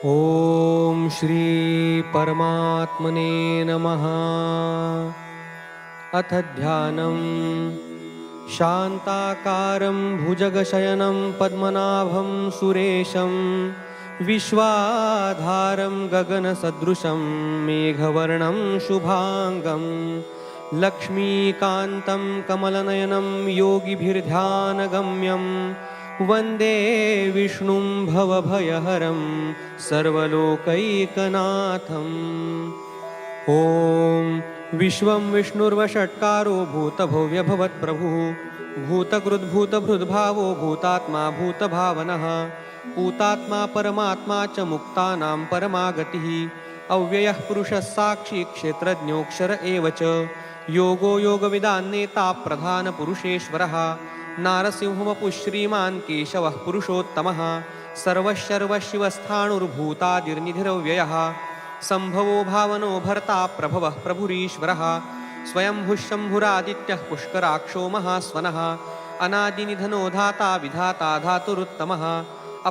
ॐ श्री परमात्मने नमः। अथ ध्यानं शान्ताकारं भुजगशयनं पद्मनाभं सुरेशं विश्वाधारं गगनसदृशं मेघवर्णं शुभांगं लक्ष्मीकान्तं कमलनयनं योगिभिर्ध्यानगम्यं वन्दे विष्णुं भवभयहरं सर्वलोकैकनाथम्। ॐ विश्वं विष्णुर्वषट्कारो भूतभव्यभवत्प्रभुः भूतकृद्भूतभृद्भावो भूतात्मा भूतभावनः पूतात्मा परमात्मा च मुक्तानां परमागतिः अव्ययः पुरुषः साक्षी क्षेत्रज्ञोऽक्षर एव च योगो योगविदान्नेता प्रधानपुरुषेश्वरः नारसिंहवपुः श्रीमान् केशवः पुरुषोत्तमः सर्वशर्वशिवस्थाणुर्भूतादिर्निधिरव्ययः सम्भवो भावनो भर्ता प्रभवः प्रभुरीश्वरः स्वयंभुः शम्भुरादित्यः पुष्कराक्षो महास्वनः अनादिनिधनो धाता विधाता धातुरुत्तमः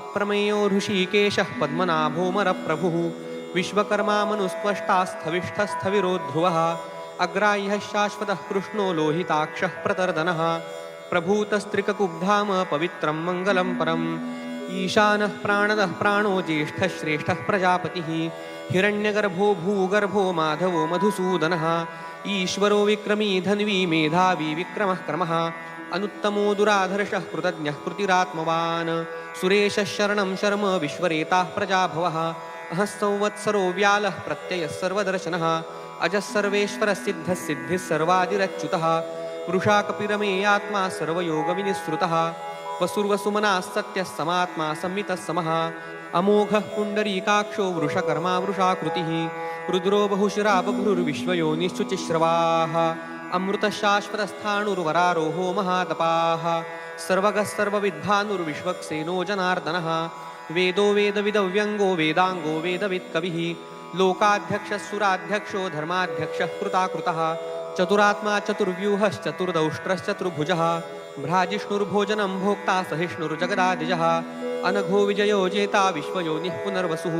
अप्रमेयो ऋषिकेशः पद्मनाभोमरप्रभुः विश्वकर्मा मनुस्त्वष्टा स्थविष्ठस्थविरो ध्रुवः अग्राह्यः शाश्वतः कृष्णो लोहिताक्षः प्रतर्दनः प्रभूतस्त्रिककुब्धाम पवित्रं मङ्गलं परम् ईशानः प्राणदः प्राणो ज्येष्ठः श्रेष्ठः प्रजापतिः हिरण्यगर्भो भूगर्भो माधवो मधुसूदनः ईश्वरो विक्रमी धन्वी मेधावी विक्रमः क्रमः अनुत्तमो दुराधर्षः कृतज्ञः कृतिरात्मवान् सुरेशः शरणं शर्म विश्वरेताः प्रजाभवः अहः संवत्सरो व्यालः प्रत्ययः सर्वदर्शनः अजः सर्वेश्वरः सिद्धः सिद्धिः सर्वादिरच्युतः वृषा कपिरमेयात्मा सर्वयोगविनिःसृतः वसुर्वसुमनः सत्यः समात्मा संवितः समः अमोघः पुण्डरीकाक्षो वृषकर्मा वृषाकृतिः रुद्रो बहुशिरा बभ्रुर्विश्वयोनिश्चुचिश्रवाः अमृतः शाश्वतस्थाणुर्वरारोहो महातपाः सर्वगः सर्वविद्भानुर्विश्वक्सेनो जनार्दनः वेदो वेदविदव्यङ्गो वेदाङ्गो वेदवित्कविः लोकाध्यक्षः सुराध्यक्षो धर्माध्यक्षः कृताकृतः चतुरात्मा चतुर्व्यूहश्चतुर्दौष्ट्रश्चतुर्भुजः भ्राजिष्णुर्भोजनं भोक्ता सहिष्णुर्जगदादिजः अनघो विजयो जेता विश्वयोनिः पुनर्वसुः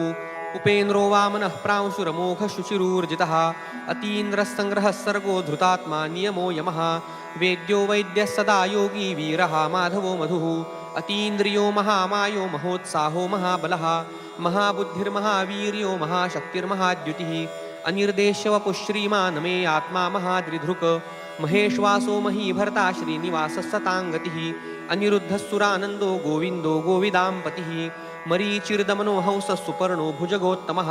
उपेन्द्रो वामनः प्रांशुरमोघः शुचिरूर्जितः अतीन्द्रः सङ्ग्रहः सर्गो धृतात्मा नियमो यमः वेद्यो वैद्यः सदा योगी वीरः माधवो मधुः अतीन्द्रियो महामायो महोत्साहो महाबलः महाबुद्धिर्महावीर्यो महाशक्तिर्महाद्युतिः अनिर्देश्यवपुः श्रीमान् मे आत्मा महाद्रिधृक् महेश्वासो महीभर्ता श्रीनिवासः सताङ्गतिः अनिरुद्धः गोविन्दो गोविदाम्पतिः मरीचिर्दमनो हंसः सुपर्णो भुजगोत्तमः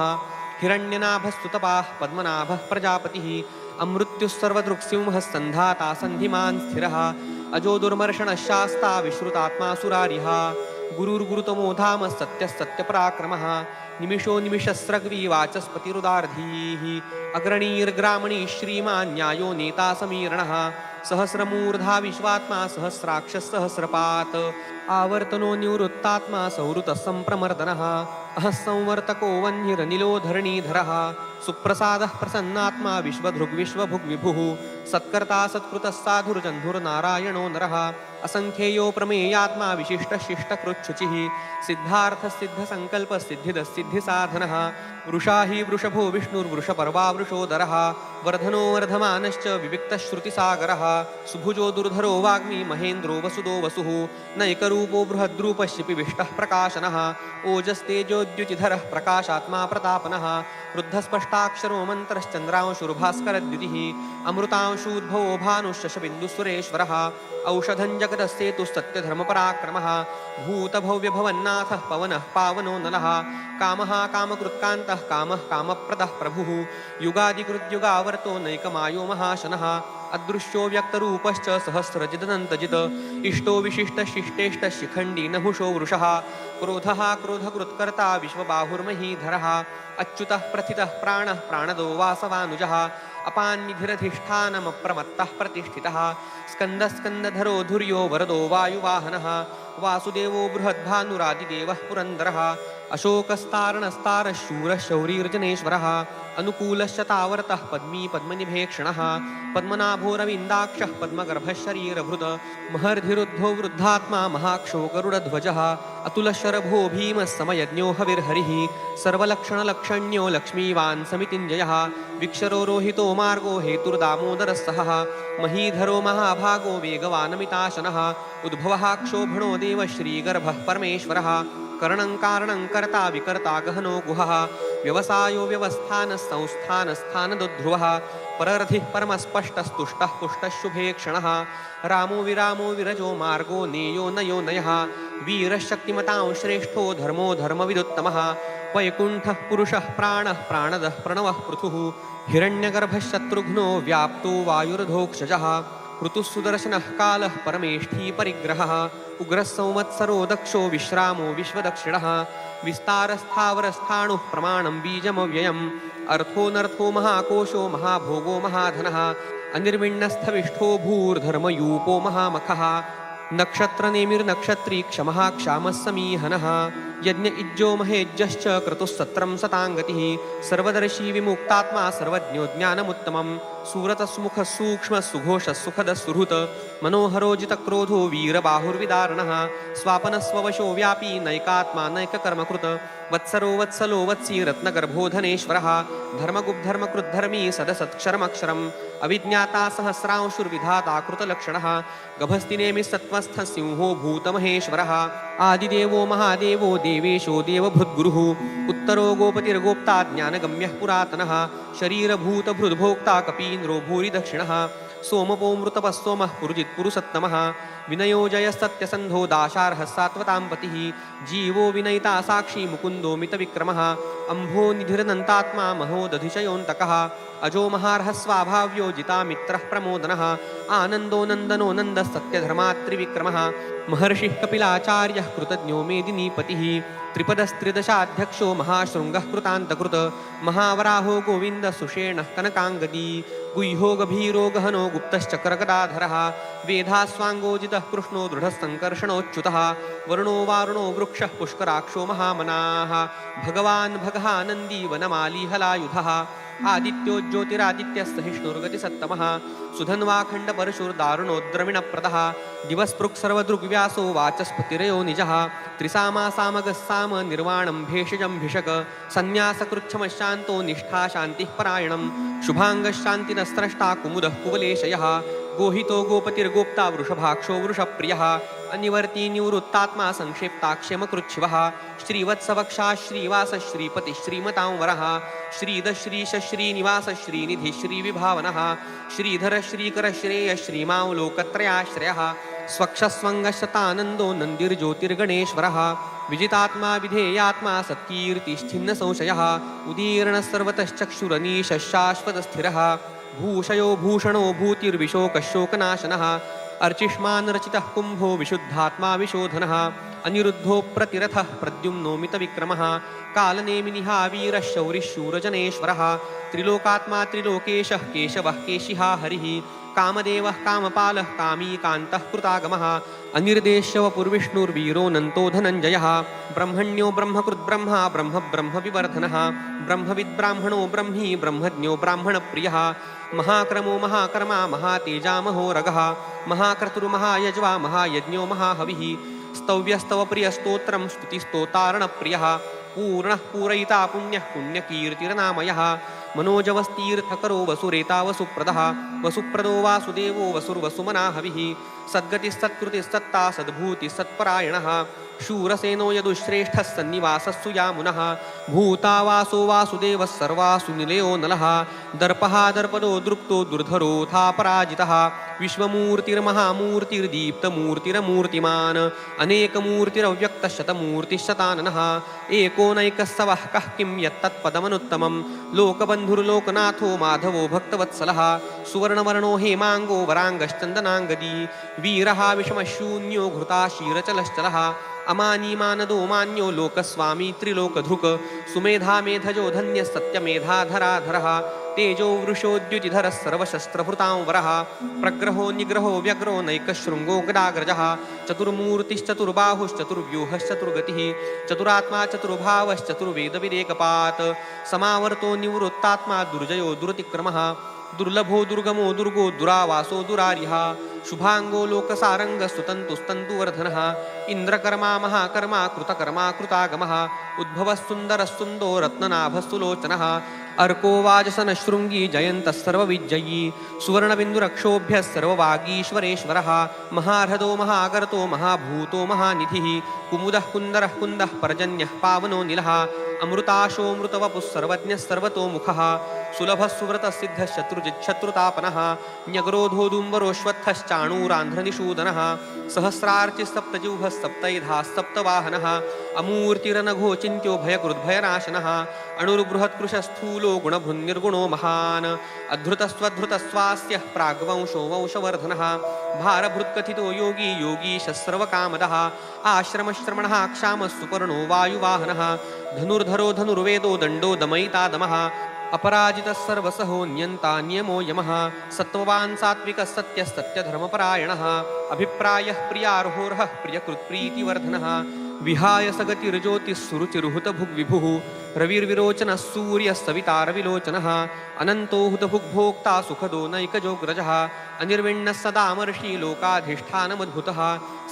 हिरण्यनाभस्तुतपाः पद्मनाभः प्रजापतिः अमृत्युः सर्वदृक्सिंहः सन्धाता सन्धिमान् स्थिरः अजो दुर्मर्षणः शास्ता विश्रुतात्मा सुरारिः गुरुर्गुरुतमो धाम सत्यः सत्यपराक्रमः निमिषो निमिषस्रग्वी वाचस्पतिरुदार्धीः अग्रणीर्ग्रामणी श्रीमान् न्यायो नेता समीरणः सहस्रमूर्धा विश्वात्मा सहस्राक्षः सहस्रपात् आवर्तनो निवृत्तात्मा संवृतः सम्प्रमर्दनः अहः संवर्तको वह्निरनिलो धरणीधरः सुप्रसादः प्रसन्नात्मा विश्वधृग्विश्वभुग्विभुः सत्कर्ता सत्कृतः साधुर्जन्धुर्नारायणो नरः असङ्ख्येयो प्रमेयात्मा विशिष्टः शिष्टकृच्छुचिः सिद्धार्थसिद्धसङ्कल्पः सिद्धिदः सिद्धिसाधनः वृषा हि वृषभो विष्णुर्वृषपर्वा वृषोदरः वर्धनो वर्धमानश्च विविक्तश्रुतिसागरः सुभुजो दुर्धरो वाग्मी महेन्द्रो वसुदो वसुः नैकरूपो बृहद्रूपश्चिपिविष्टः प्रकाशनः ओजस्तेजोद्युतिधरः प्रकाशात्मा प्रतापनः वृद्धस्पष्टाक्षरो मन्त्रश्चन्द्रांशुर्भास्करद्युतिः अमृतांशूद्भवो भानुश्शशबिन्दुसुरेश्वरः औषधं जगतस्सेतुस्सत्यधर्मपराक्रमः भूतभव्यभवन्नाथः पवनः पावनो नलः कामः कामकृत्कान्तः कामः कामप्रदः प्रभुः युगादिकृद्युगावर्तो नैकमायो महाशनः अदृश्यो व्यक्तरूपश्च सहस्रजिदनन्तजित् इष्टो विशिष्टशिष्टेष्टः शिखण्डी नहुषो वृषः क्रोधः क्रोधकृत्कर्ता विश्वबाहुर्महीधरः अच्युतः प्रथितः प्राणः प्राणदो वासवानुजः अपान्निधिरधिष्ठानमप्रमत्तः प्रतिष्ठितः स्कन्दस्कन्दधरो धुर्यो वरदो वायुवाहनः वासुदेवो बृहद्भानुरादिदेवः पुरन्दरः अशोकस्तारणस्तारः शूरः शौरीर्जनेश्वरः अनुकूलश्च तावरतः पद्मी पद्मनिभेक्षणः पद्मनाभोरविन्दाक्षः पद्मगर्भः शरीरभृत महर्धिरुद्धो वृद्धात्मा महाक्षो गरुडध्वजः अतुलशरभो भीमः समयज्ञो हविर्हरिः सर्वलक्षणलक्षण्यो लक्ष्मीवान् समितिञ्जयः विक्षरो रोहितो मार्गो हेतुर्दामोदरः सहः महीधरो महाभागो वेगवानमिताशनः उद्भवः क्षोभणो देवः श्रीगर्भः परमेश्वरः करणं कारणं कर्ता विकर्ता गहनो गुहः व्यवसायो व्यवस्थानः संस्थानस्थानदोध्रुवः परर्थिः परमस्पष्टस्तुष्टः पुष्टः शुभे क्षणः रामो विरामो विरजो मार्गो नेयो नयो नयः वीरः शक्तिमतां श्रेष्ठो धर्मो धर्मविदुत्तमः वैकुण्ठः पुरुषः प्राणः प्राणदः प्रणवः पृथुः हिरण्यगर्भः शत्रुघ्नो व्याप्तो वायुरधोक्षजः ऋतुः सुदर्शनः कालः परमेष्ठी परिग्रहः उग्रः संवत्सरो दक्षो विश्रामो विश्वदक्षिणः विस्तारस्थावरस्थाणुः प्रमाणं बीजमव्ययम् अर्थोऽनर्थो महाकोशो महाभोगो महाधनः अनिर्विण्णस्थविष्ठो भूर्धर्मयूपो महामखः नक्षत्रनेमिर्नक्षत्री क्षमः क्षामः समीहनः यज्ञ इज्जो महेज्यश्च क्रतुः सत्रं सताङ्गतिः सर्वदर्शी विमुक्तात्मा सर्वज्ञो ज्ञानमुत्तमं सुव्रतस्मुखः सूक्ष्मः सुघोषः सुखदः सुहृत् मनोहरोजितक्रोधो वीरबाहुर्विदारणः स्वापनस्ववशो व्यापी नैकात्मा नैककर्मकृत् वत्सरो वत्सलो वत्सी रत्नगर्भो धनेश्वरः धर्मगुब्धर्मकृद्धर्मी सदसत्क्षरमक्षरम् अविज्ञाता सहस्रांशुर्विधाता कृतलक्षणः गभस्तिनेमि सत्त्वस्थः सिंहो भूतमहेश्वरः आदिदेवो महादेवो देवेशो देवभृद्गुरुः उत्तरो गोपतिर्गोप्ता ज्ञानगम्यः पुरातनः शरीरभूतभृद्भोक्ता कपीन्द्रो भूरिदक्षिणः सोमपोमृतपस्सोमः पुरुजित्पुरुषत्तमः विनयो जयस्तत्यसन्धो दाशार्हः सात्वतां पतिः जीवो विनयिता साक्षी मुकुन्दो मितविक्रमः अम्भो निधिरनन्तात्मा महोदधिशयोऽन्तकः अजो महार्हस्वाभाव्यो जितामित्रः प्रमोदनः आनन्दो नन्दनो नन्दस्तत्यधर्मात्रिविक्रमः महर्षिः कपिलाचार्यः कृतज्ञो मेदिनीपतिः त्रिपदस्त्रिदशाध्यक्षो महाशृङ्गः कृतान्तकृत महावराहो गोविन्दसुषेणः कनकाङ्गदी गुह्यो गभीरो गहनो गुप्तश्चक्रगदाधरः वेधास्वाङ्गोजितः कृष्णो दृढसङ्कर्षणोच्युतः वरुणो वारुणो वृक्षः पुष्कराक्षो महामनाः भगवान् भगः नन्दी वनमाली हलायुधः आदित्यो ज्योतिरादित्यः सहिष्णुर्गतिसत्तमः सुधन्वाखण्डपरशुर्दारुणोद्रविणप्रदः दिवस्पृक् सर्वदृग्व्यासो वाचस्पतिरयो निजः त्रिसामासामगः साम निर्वाणं भेषजं भिषक सन्न्यासकृच्छमशान्तो निष्ठा शान्तिः परायणं शुभाङ्गः शान्तिनस्त्रष्टा कुमुदः कुवलेशयः गोहितो गोपतिर्गोप्ता वृषभाक्षो वृषप्रियः अनिवर्ती निवृत्तात्मा संक्षेप्ताक्षेमकृच्छिवः श्रीवत्सवक्षा श्रीवास श्रीपतिः श्रीमतां वरः श्रीधः श्रीश श्रीनिवास श्रीनिधि श्रीविभावनः श्रीधर श्रीकर श्रेय श्रीमां लोकत्रयाश्रयः स्वक्षस्वङ्गशतानन्दो नन्दिर्ज्योतिर्गणेश्वरः विजितात्मा विधेयात्मा सत्कीर्तिश्छिन्न संशयः उदीर्णः सर्वतश्चक्षुरनीशः शाश्वतस्थिरः भूषयो भूषणो भूतिर्विशोकशोकनाशनः अर्चिष्मान् रचितः कुम्भो विशुद्धात्मा विशोधनः अनिरुद्धो प्रतिरथः प्रद्युम्नो मितविक्रमः कालनेमिनिः वीरः शौरिः शूरजनेश्वरः त्रिलोकात्मा त्रिलोकेशः केशवः केशिहा हरिः कामदेवः कामपालः कामी कान्तः कृतागमः अनिर्देश्यवपुर्विष्णुर्वीरोऽनन्तो धनञ्जयः ब्रह्मण्यो ब्रह्मकृद्ब्रह्मा ब्रह्म ब्रह्मविवर्धनः ब्रह्मविद्ब्राह्मणो ब्रह्मी ब्रह्मज्ञो ब्राह्मणप्रियः महाक्रमो महाकर्मा महातेजा महोरगः महाक्रतुर्महायज्वा महायज्ञो महाहविः स्तव्यस्तवप्रियस्तोत्रं स्तुतिस्तोतारणप्रियः पूर्णः पूरयिता पुण्यः पुण्यकीर्तिर्नामयः मनोजवस्तीर्थकरो वसुरेता वसुप्रदः वसुप्रदो वासुदेवो वसुर्वसुमना हविः सद्गतिस्तत्कृतिस्तत्ता सद्भूतिस्तत्परायणः शूरसेनो यदुश्रेष्ठः सन्निवासस्सु यामुनः भूता वासो वासुदेवः सर्वासु निलयो नलः दर्पः दर्पदो दृप्तो दुर्धरोऽथा पराजितः विश्वमूर्तिर्महामूर्तिर्दीप्तमूर्तिरमूर्तिमान् अनेकमूर्तिरव्यक्तशतमूर्तिशताननः एकोनैकस्सवः कः किं यत्तत्पदमनुत्तमं लोकबन्धुर्लोकनाथो माधवो भक्तवत्सलः सुवर्णवर्णो हेमाङ्गो वराङ्गश्चन्दनाङ्गदी वीरः विषमशून्यो घृताशीरचलश्चलः अमानीमानदो मान्यो लोकस्वामी त्रिलोकधृक् सुमेधा मेधजो धन्यः सत्यमेधाधराधरः तेजो वृषोद्युतिधरः सर्वशस्त्रभृतां वरः प्रग्रहो निग्रहो व्यग्रो नैकशृङ्गो गदाग्रजः चतुर्मूर्तिश्चतुर्बाहुश्चतुर्व्यूहश्चतुर्गतिः चतुरात्मा चतुर्भावश्चतुर्वेदविदेकपात् समावर्तो निवृत्तात्मा दुर्जयो दुरतिक्रमः दुर्लभो दुर्गमो दुर्गो दुरावासो दुरारिः शुभांगो लोकसारङ्गस्तुतन्तुस्तन्तुवर्धनः इन्द्रकर्मा महाकर्मा कृतकर्मा कृतागमः उद्भवः सुन्दरः सुन्दो रत्ननाभः सुलोचनः अर्को वाजसनशृङ्गी जयन्तः सर्वविजयी सुवर्णबिन्दुरक्षोभ्यः सर्ववागीश्वरेश्वरः महारथो महागर्तो महाभूतो महानिधिः कुमुदः कुन्दरः कुन्दः पर्जन्यः पावनो निलः अमृताशोऽमृतवपुः सर्वज्ञः सर्वतोमुखः सुलभः सुव्रतसिद्धश्चतुर्जिच्छत्रुतापनः न्यग्रोधोदुम्बरोऽश्वत्थश्चाणूरान्ध्रनिषूदनः सहस्रार्चिसप्तजिह्वः सप्तैधाः सप्तवाहनः अमूर्तिरनघोचिन्त्यो भयकृद्भयनाशनः अणुर्बृहत्कृशस्थूलो गुणभृन्निर्गुणो महान् अधृतस्वधृतस्वास्यः प्राग्वंशो वंशवर्धनः भारभृत्कथितो योगी योगीशः सर्वकामदः आश्रमश्रमणः क्षामः सुपर्णो वायुवाहनः धनुर्धरो धनुर्वेदो दण्डो दमयिता दमः अपराजितः सर्वसहो नियन्ता नियमो यमः सत्त्ववान् सात्विकः सत्यः सत्यधर्मपरायणः अभिप्रायः प्रियार्होर्हः प्रियकृत्प्रीतिवर्धनः विहाय सगतिर्ज्योतिः सुरुचिरुहुतभुग्विभुः रविर्विरोचनः सूर्यः सविता रविलोचनः अनन्तो हुतभुग्भोक्ता सुखदो नैकजोग्रजः अनिर्विण्णः सदामर्षि लोकाधिष्ठानमद्भुतः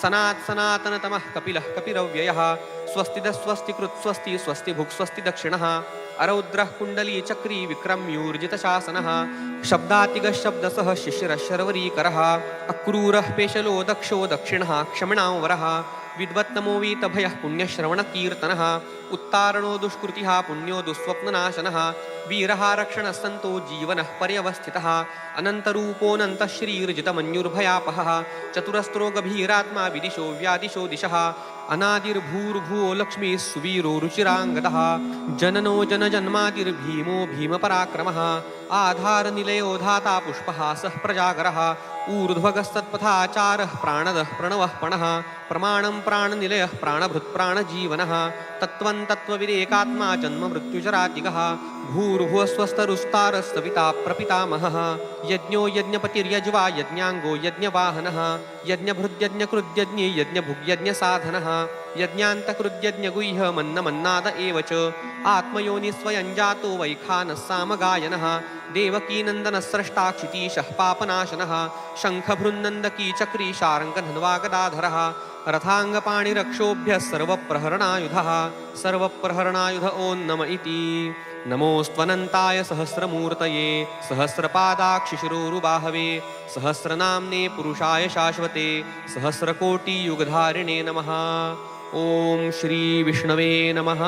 सनातनतमः कपिलः कपिरव्ययः स्वस्तिदः स्वस्तिकृत् स्वस्ति स्वस्ति भुक् स्वस्ति दक्षिणः अरौद्रः कुण्डली चक्री विक्रम्यूर्जितशासनः शब्दातिगः शब्दसः शिशिरः शर्वरीकरः अक्रूरः पेशलो दक्षो दक्षिणः क्षमिणां वरः विद्वत्तमो वीतभयः पुण्यश्रवणकीर्तनः उत्तारणो दुष्कृतिः पुण्यो दुःस्वप्ननाशनः वीरः रक्षणः सन्तो जीवनः पर्यवस्थितः अनन्तरूपोऽनन्तः श्रीर्जितमन्युर्भयापहः चतुरस्रो गभीरात्मा विदिशो व्यादिशो दिशः अनादिर्भूर्भुवो लक्ष्मीः सुवीरो रुचिराङ्गदः जननो जनजन्मादिर्भीमो भीमपराक्रमः आधारनिलयो धाता पुष्पहासः प्रजागरः ऊर्ध्वगस्तत्पथाचारः प्राणदः प्रणवः पणः प्रमाणं प्राणनिलयः प्राणभृत्प्राणजीवनः तत्त्वं तत्त्वविदेकात्मा जन्ममृत्युजरातिगः भूर्भुवस्वस्तरुस्तारस्तविता प्रपितामहः यज्ञो यज्ञपतिर्यज्वा यज्ञाङ्गो यज्ञवाहनः यज्ञभृद्यज्ञकृद्यज्ञे यज्ञभुग्यज्ञसाधनः यज्ञान्तकृद्यज्ञगुह्यमन्नमन्नाद एव च आत्मयोनिस्वयं जातो वैखानः सामगायनः देवकीनन्दनः स्रष्टा क्षितीशः पापनाशनः शङ्खभृन्नन्दकी चक्री शार्ङ्गधन्वागदाधरः रथाङ्गपाणिरक्षोभ्यः सर्वप्रहरणायुध ॐ नम इति नमोऽस्त्वनन्ताय सहस्रमूर्तये सहस्रपादाक्षिशिरोरुबाहवे सहस्रनाम्ने पुरुषाय शाश्वते सहस्रकोटियुगधारिणे नमः ॐ श्रीविष्णवे नमः।